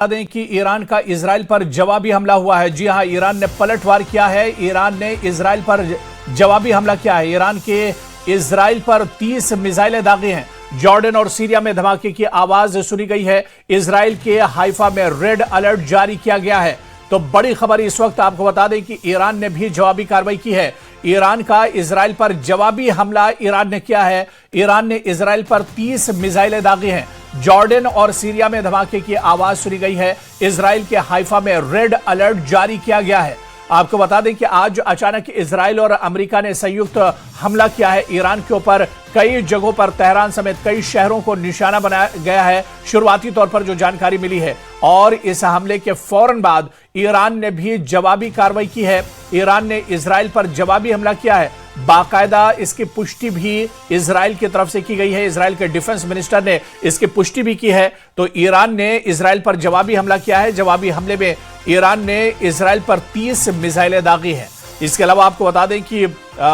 बता दें कि ईरान का इजराइल पर जवाबी हमला हुआ है। जी हां, ईरान ने पलटवार किया है। ईरान ने इजराइल पर जवाबी हमला किया है। ईरान के इजराइल पर 30 मिसाइलें दागी हैं। जॉर्डन और सीरिया में धमाके की आवाज सुनी गई है। इजराइल के हाइफा में रेड अलर्ट जारी किया गया है। तो बड़ी खबर इस वक्त आपको बता दें कि ईरान ने भी जवाबी कार्रवाई की है। ईरान का इजराइल पर जवाबी हमला ईरान ने किया है। ईरान ने इजराइल पर 30 मिसाइलें दागी हैं। जॉर्डन और सीरिया में धमाके की आवाज सुनी गई है। इजराइल के हाइफा में रेड अलर्ट जारी किया गया है। आपको बता दें कि आज अचानक इजराइल और अमेरिका ने संयुक्त हमला किया है ईरान के ऊपर। कई जगहों पर तेहरान समेत कई शहरों को निशाना बनाया गया है, शुरुआती तौर पर जो जानकारी मिली है। और इस हमले के फौरन बाद ईरान ने भी जवाबी कार्रवाई की है। ईरान ने इजराइल पर जवाबी हमला किया है। बाकायदा इसकी पुष्टि भी इजराइल की तरफ से की गई है। इजराइल के डिफेंस मिनिस्टर ने इसकी पुष्टि भी की है। तो ईरान ने इजराइल पर जवाबी हमला किया है। जवाबी हमले में ईरान ने इजराइल पर 30 मिसाइलें दागी हैं। इसके अलावा आपको बता दें कि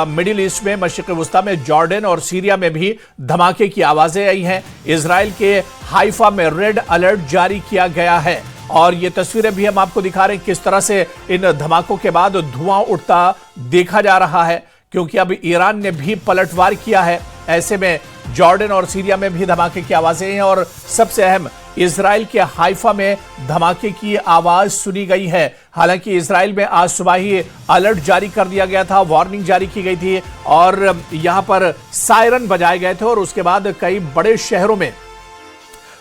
मिडिल ईस्ट में, मशरिक़ वस्ता में, जॉर्डन और सीरिया में भी धमाके की आवाजें आई हैं। इजराइल के हाइफा में रेड अलर्ट जारी किया गया है। और ये तस्वीरें भी हम आपको दिखा रहे हैं किस तरह से इन धमाकों के बाद धुआं उठता देखा जा रहा है, क्योंकि अब ईरान ने भी पलटवार किया है। ऐसे में जॉर्डन और सीरिया में भी धमाके की आवाजें हैं। और सबसे अहम, इजराइल के हाइफा में धमाके की आवाज सुनी गई है। हालांकि इजराइल में आज सुबह ही अलर्ट जारी कर दिया गया था, वार्निंग जारी की गई थी और यहां पर सायरन बजाए गए थे। और उसके बाद कई बड़े शहरों में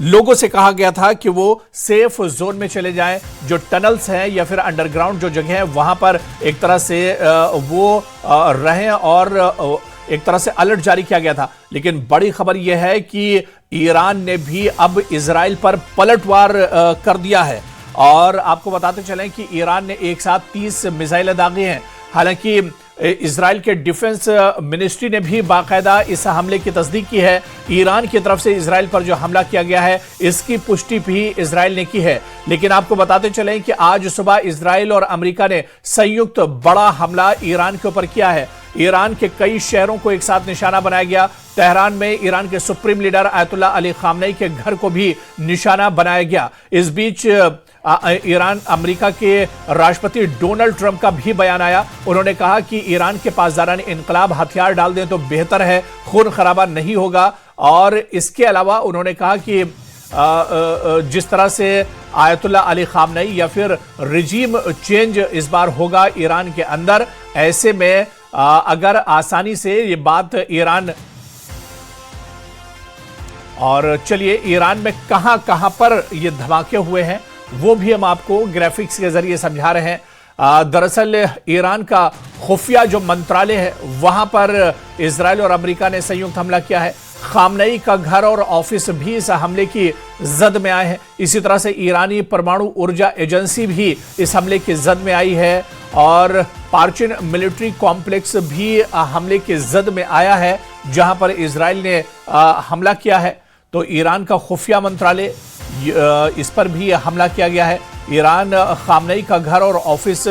लोगों से कहा गया था कि वो सेफ जोन में चले जाएं। जो टनल्स हैं या फिर अंडरग्राउंड जो जगह है वहां पर एक तरह से वो रहें, और एक तरह से अलर्ट जारी किया गया था। लेकिन बड़ी खबर यह है कि ईरान ने भी अब इजराइल पर पलटवार कर दिया है। और आपको बताते चलें कि ईरान ने एक साथ 30 मिसाइलें दागी हैं। हालांकि इजराइल के डिफेंस मिनिस्ट्री ने भी बाकायदा इस हमले की तस्दीक की है। ईरान की तरफ से इजराइल पर जो हमला किया गया है इसकी पुष्टि भी इजराइल ने की है। लेकिन आपको बताते चलें कि आज सुबह इजराइल और अमेरिका ने संयुक्त बड़ा हमला ईरान के ऊपर किया है। ईरान के कई शहरों को एक साथ निशाना बनाया गया। तेहरान में ईरान के supreme leader Ayatollah Ali Khamenei के घर को भी निशाना बनाया गया। इस बीच ईरान अमेरिका के राष्ट्रपति डोनाल्ड ट्रंप का भी बयान आया। उन्होंने कहा कि ईरान के पासदारान इनकलाब हथियार डाल दें तो बेहतर है, खून खराबा नहीं होगा। और इसके अलावा उन्होंने कहा कि जिस तरह से आयतुल्लाह अली खामनेई या फिर रिजीम चेंज इस बार होगा ईरान के अंदर, ऐसे में अगर आसानी से ये बात ईरान, और चलिए ईरान में कहां कहां पर ये धमाके हुए हैं वो भी हम आपको ग्राफिक्स के जरिए समझा रहे हैं। दरअसल ईरान का खुफिया जो मंत्रालय है वहां पर इजराइल और अमेरिका ने संयुक्त हमला किया है। खामनेई का घर और ऑफिस भी इस हमले की जद में आए हैं। इसी तरह से ईरानी परमाणु ऊर्जा एजेंसी भी इस हमले की जद में आई है। और पार्चिन मिलिट्री कॉम्प्लेक्स भी हमले की जद में आया है, जहां पर इजराइल ने हमला किया है। तो ईरान का खुफिया मंत्रालय, इस पर भी हमला किया गया है। ईरान खामनेई का घर और ऑफिस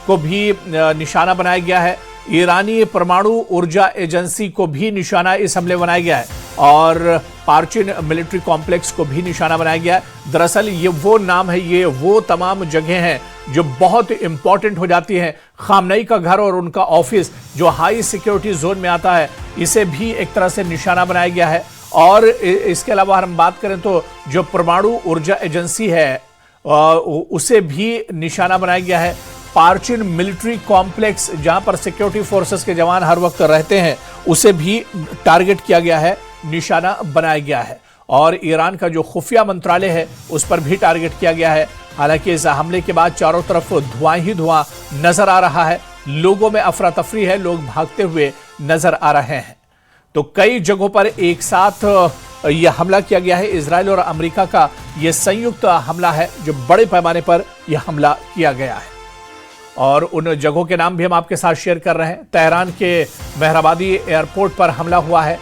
को भी निशाना बनाया गया है। ईरानी परमाणु ऊर्जा एजेंसी को भी निशाना इस हमले बनाया गया है। और पार्चिन मिलिट्री कॉम्प्लेक्स को भी निशाना बनाया गया है। दरअसल ये वो नाम है, ये वो तमाम जगह हैं जो बहुत इंपॉर्टेंट हो जाती हैं। खामनेई का घर और उनका ऑफिस जो हाई सिक्योरिटी जोन में आता है, इसे भी एक तरह से निशाना बनाया गया है। और इसके अलावा हम बात करें तो जो परमाणु ऊर्जा एजेंसी है उसे भी निशाना बनाया गया है। पार्चिन मिलिट्री कॉम्प्लेक्स जहां पर सिक्योरिटी फोर्सेस के जवान हर वक्त रहते हैं, उसे भी टारगेट किया गया है, निशाना बनाया गया है। और ईरान का जो खुफिया मंत्रालय है उस पर भी टारगेट किया गया है। हालांकि इस हमले के बाद चारों तरफ धुआं ही धुआं नजर आ रहा है। लोगों में अफरा तफरी है, लोग भागते हुए नजर आ रहे हैं। तो कई जगहों पर एक साथ यह हमला किया गया है। इजराइल और अमेरिका का यह संयुक्त हमला है जो बड़े पैमाने पर यह हमला किया गया है। और उन जगहों के नाम भी हम आपके साथ शेयर कर रहे हैं। तेहरान के मेहराबादी एयरपोर्ट पर हमला हुआ है।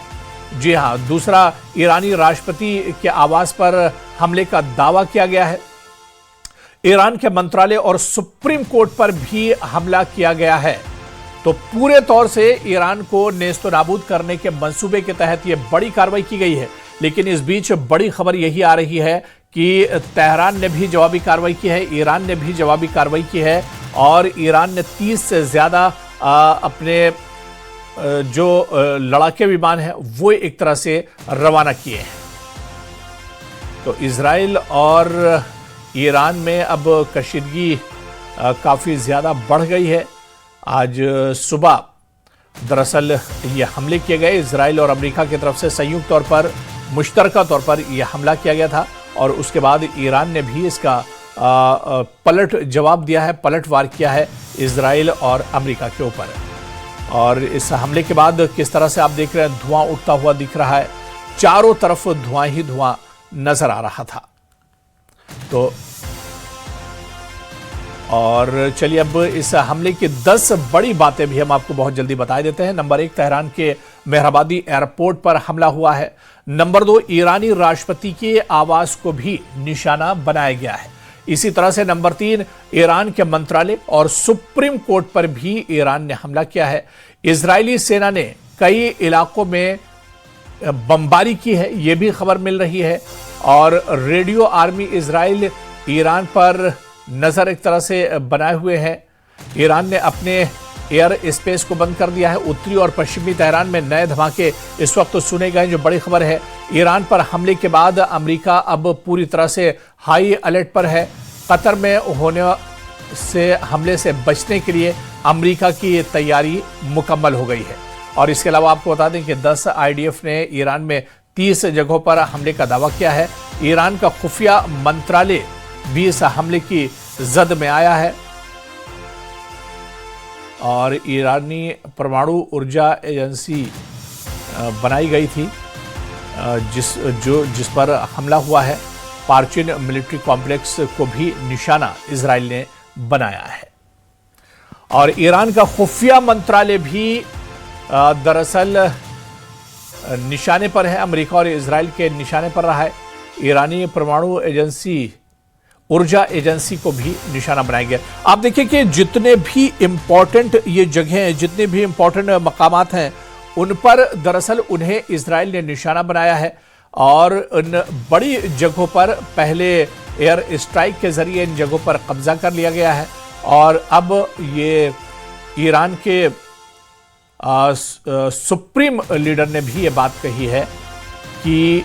जी हां, दूसरा ईरानी राष्ट्रपति के आवास पर हमले का दावा किया गया है। ईरान के मंत्रालय और सुप्रीम कोर्ट पर भी हमला किया गया है। तो पूरे तौर से ईरान को नेस्तो नाबूद करने के मंसूबे के तहत यह बड़ी कार्रवाई की गई है। लेकिन इस बीच बड़ी खबर यही आ रही है कि तेहरान ने भी जवाबी कार्रवाई की है, ईरान ने भी जवाबी कार्रवाई की है और ईरान ने 30 से ज़्यादा अपने जो लड़ाके विमान हैं वो एक तरह से रवाना किए हैं। तो इजराइल और ईरान में अब कशीदगी काफ़ी ज़्यादा बढ़ गई है। आज सुबह दरअसल ये हमले किए गए, इजराइल और अमेरिका की तरफ से संयुक्त तौर पर मुश्तरका तौर पर यह हमला किया गया था और उसके बाद ईरान ने भी इसका पलट जवाब दिया है, पलटवार किया है इजराइल और अमेरिका के ऊपर। और इस हमले के बाद किस तरह से आप देख रहे हैं धुआं उठता हुआ दिख रहा है, चारों तरफ धुआं ही धुआं नजर आ रहा था। तो और चलिए अब इस हमले की 10 बड़ी बातें भी हम आपको बहुत जल्दी बता देते हैं। नंबर 1, तेहरान के मेहराबादी एयरपोर्ट पर हमला हुआ है। नंबर 2, ईरानी राष्ट्रपति के आवास को भी निशाना बनाया गया है। इसी तरह से नंबर 3, ईरान के मंत्रालय और सुप्रीम कोर्ट पर भी ईरान ने हमला किया है। इजरायली सेना ने कई इलाकों में बमबारी की है, यह भी खबर मिल रही है। और रेडियो आर्मी इजराइल ईरान पर नजर एक तरह से बनाए हुए हैं। ईरान ने अपने एयर स्पेस को बंद कर दिया है। उत्तरी और पश्चिमी तेहरान में नए धमाके इस वक्त तो सुने गए, जो बड़ी खबर है। ईरान पर हमले के बाद अमेरिका अब पूरी तरह से हाई अलर्ट पर है। कतर में होने से हमले से बचने के लिए अमेरिका की तैयारी मुकम्मल हो गई है। और इसके अलावा आपको बता दें कि 10 IDF ने ईरान में 30 जगहों पर हमले का दावा किया है। ईरान का खुफिया मंत्रालय भी इस हमले की जद में आया है। और ईरानी परमाणु ऊर्जा एजेंसी बनाई गई थी जिस पर हमला हुआ है। पार्चिन मिलिट्री कॉम्प्लेक्स को भी निशाना इजराइल ने बनाया है। और ईरान का खुफिया मंत्रालय भी दरअसल निशाने पर है, अमेरिका और इजराइल के निशाने पर रहा है। ईरानी परमाणु एजेंसी ऊर्जा एजेंसी को भी निशाना बनाया गया। आप देखिए कि जितने भी इंपॉर्टेंट ये जगह हैं, जितने भी इंपॉर्टेंट मकामात हैं, उन पर दरअसल उन्हें इजराइल ने निशाना बनाया है। और उन बड़ी जगहों पर पहले एयर स्ट्राइक के जरिए इन जगहों पर कब्जा कर लिया गया है। और अब ये ईरान के सुप्रीम लीडर ने भी ये बात कही है कि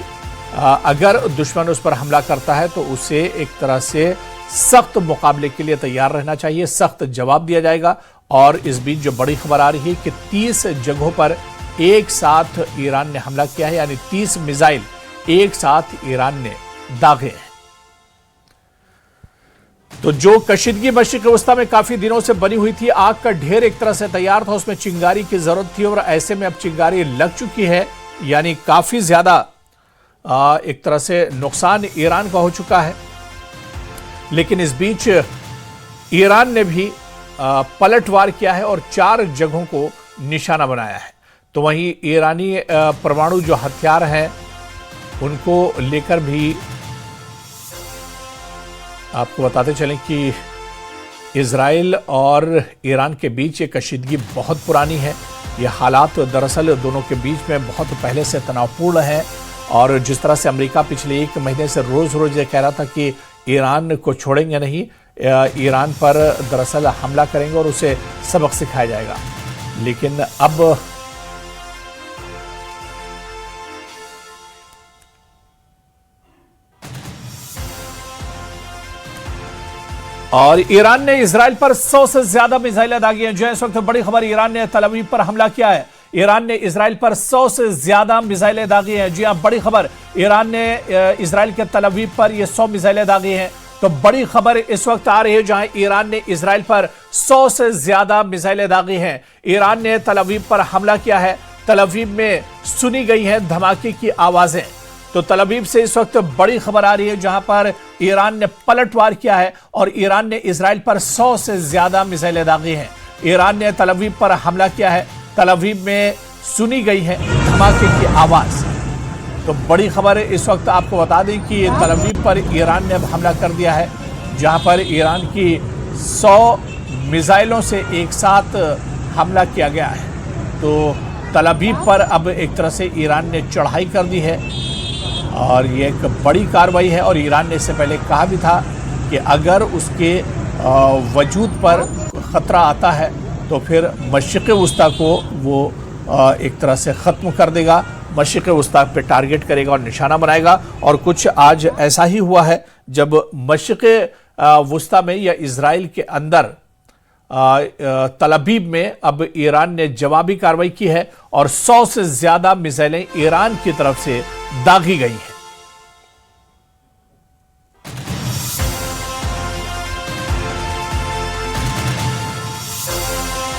अगर दुश्मन उस पर हमला करता है तो उसे एक तरह से सख्त मुकाबले के लिए तैयार रहना चाहिए, सख्त जवाब दिया जाएगा। और इस बीच जो बड़ी खबर आ रही है कि 30 जगहों पर एक साथ ईरान ने हमला किया है, यानी 30 मिसाइल एक साथ ईरान ने दागे हैं। तो जो कशीदगी मशरिक़ वस्ता में काफी दिनों से बनी हुई थी, आग का ढेर एक तरह से तैयार था, उसमें चिंगारी की जरूरत थी और ऐसे में अब चिंगारी लग चुकी है, यानी काफी ज्यादा एक तरह से नुकसान ईरान का हो चुका है। लेकिन इस बीच ईरान ने भी पलटवार किया है और 4 जगहों को निशाना बनाया है। तो वहीं ईरानी परमाणु जो हथियार हैं उनको लेकर भी आपको बताते चलें कि इजराइल और ईरान के बीच ये कशीदगी बहुत पुरानी है। ये हालात दरअसल दोनों के बीच में बहुत पहले से तनावपूर्ण है। और जिस तरह से अमेरिका पिछले 1 महीने से रोज रोज ये कह रहा था कि ईरान को छोड़ेंगे नहीं, ईरान पर दरअसल हमला करेंगे और उसे सबक सिखाया जाएगा, लेकिन अब और ईरान ने इजराइल पर 100 से ज्यादा मिसाइलें दागी हैं। जो इस वक्त बड़ी खबर, ईरान ने तल अवीव पर हमला किया है। ईरान ने इजराइल पर 100 से ज्यादा मिसाइलें दागी हैं। जी हां, बड़ी खबर, ईरान ने इजराइल के तल अवीव पर ये 100 मिसाइलें दागी हैं। तो बड़ी खबर इस वक्त आ रही है जहां ईरान ने इजराइल पर 100 से ज्यादा मिसाइलें दागी हैं। ईरान ने तल अवीव पर हमला किया है। तल अवीव में सुनी गई है धमाके की आवाजें। तो तल अवीव से इस वक्त बड़ी खबर आ रही है जहां पर ईरान ने पलटवार किया है और ईरान ने इजराइल पर 100 से ज्यादा मिसाइलें दागी हैं। ईरान ने तल अवीव पर हमला किया है। तल अवीव में सुनी गई है धमाके की आवाज। तो बड़ी खबर इस वक्त आपको बता दें कि तल अवीव पर ईरान ने अब हमला कर दिया है, जहां पर ईरान की 100 मिसाइलों से एक साथ हमला किया गया है। तो तल अवीव पर अब एक तरह से ईरान ने चढ़ाई कर दी है और ये एक बड़ी कार्रवाई है और ईरान ने इससे पहले कहा भी था कि अगर उसके वजूद पर ख़तरा आता है तो फिर मशरिक़ वस्ता को वो एक तरह से ख़त्म कर देगा, मशरिक़ वस्ता पे टारगेट करेगा और निशाना बनाएगा। और कुछ आज ऐसा ही हुआ है जब मशरिक़ वस्ता में या इजराइल के अंदर तल अवीव में अब ईरान ने जवाबी कार्रवाई की है और 100 से ज़्यादा मिसाइलें ईरान की तरफ से दागी गई हैं।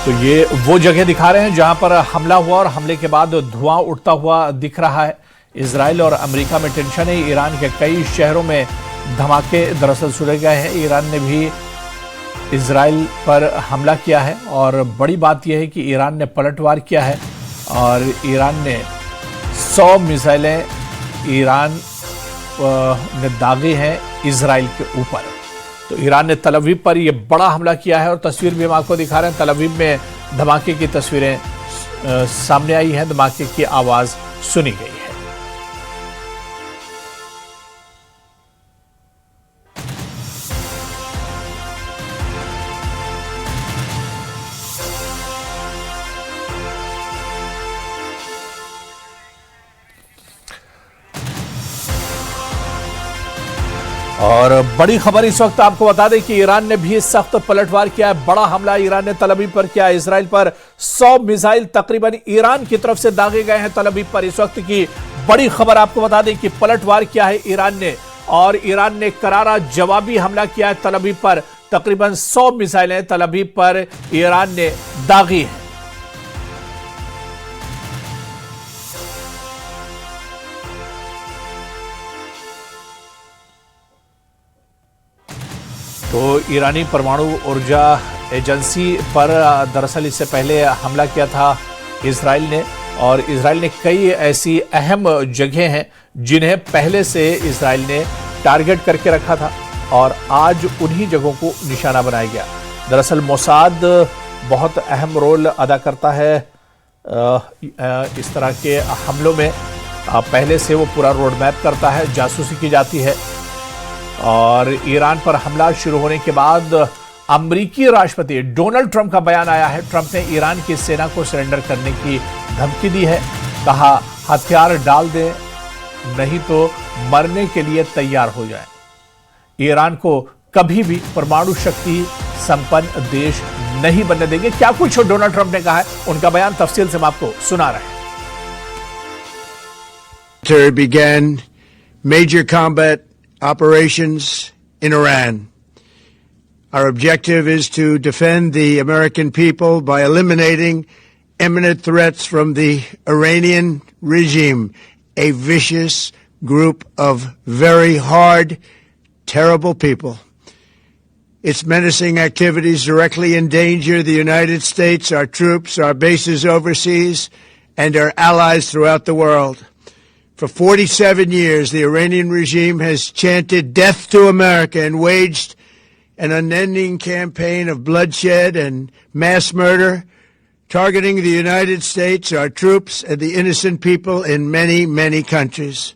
तो ये वो जगह दिखा रहे हैं जहां पर हमला हुआ और हमले के बाद धुआं उठता हुआ दिख रहा है। इजराइल और अमेरिका में टेंशन है। ईरान के कई शहरों में धमाके दरअसल सुने गए हैं। ईरान ने भी इजराइल पर हमला किया है और बड़ी बात यह है कि ईरान ने पलटवार किया है और ईरान ने 100 मिसाइलें ईरान ने दागे हैं इजराइल के ऊपर। तो ईरान ने तल अवीव पर यह बड़ा हमला किया है और तस्वीर भी हम आपको दिखा रहे हैं। तल अवीव में धमाके की तस्वीरें सामने आई हैं, धमाके की आवाज सुनी गई है। और बड़ी खबर इस वक्त आपको बता दें कि ईरान ने भी सख्त पलटवार किया है। बड़ा हमला ईरान ने तल अवीव पर किया है। इजराइल पर 100 मिसाइल तकरीबन ईरान की तरफ से दागे गए हैं तल अवीव पर। इस वक्त की बड़ी खबर आपको बता दें कि पलटवार किया है ईरान ने और ईरान ने करारा जवाबी हमला किया है तल अवीव पर। तकरीबन 100 मिसाइलें तल अवीव पर ईरान ने दागी हैं। तो ईरानी परमाणु ऊर्जा एजेंसी पर दरअसल इससे पहले हमला किया था इजराइल ने और इजराइल ने कई ऐसी अहम जगह हैं जिन्हें पहले से इजराइल ने टारगेट करके रखा था और आज उन्हीं जगहों को निशाना बनाया गया। दरअसल मोसाद बहुत अहम रोल अदा करता है इस तरह के हमलों में। पहले से वो पूरा रोड मैप करता है, जासूसी की जाती है। और ईरान पर हमला शुरू होने के बाद अमेरिकी राष्ट्रपति डोनाल्ड ट्रंप का बयान आया है। ट्रंप ने ईरान की सेना को सरेंडर करने की धमकी दी है। कहा हथियार डाल दें नहीं तो मरने के लिए तैयार हो जाएं। ईरान को कभी भी परमाणु शक्ति संपन्न देश नहीं बनने देंगे। क्या कुछ डोनाल्ड ट्रंप ने कहा है, उनका बयान तफसील से हम आपको सुना रहे हैं। Began major combat operations in Iran. Our objective is to defend the American people by eliminating imminent threats from the Iranian regime, a vicious group of very hard, terrible people. Its menacing activities directly endanger the United States, our troops, our bases overseas, and our allies throughout the world. For 47 years, the Iranian regime has chanted death to America and waged an unending campaign of bloodshed and mass murder, targeting the United States, our troops, and the innocent people in many, many countries.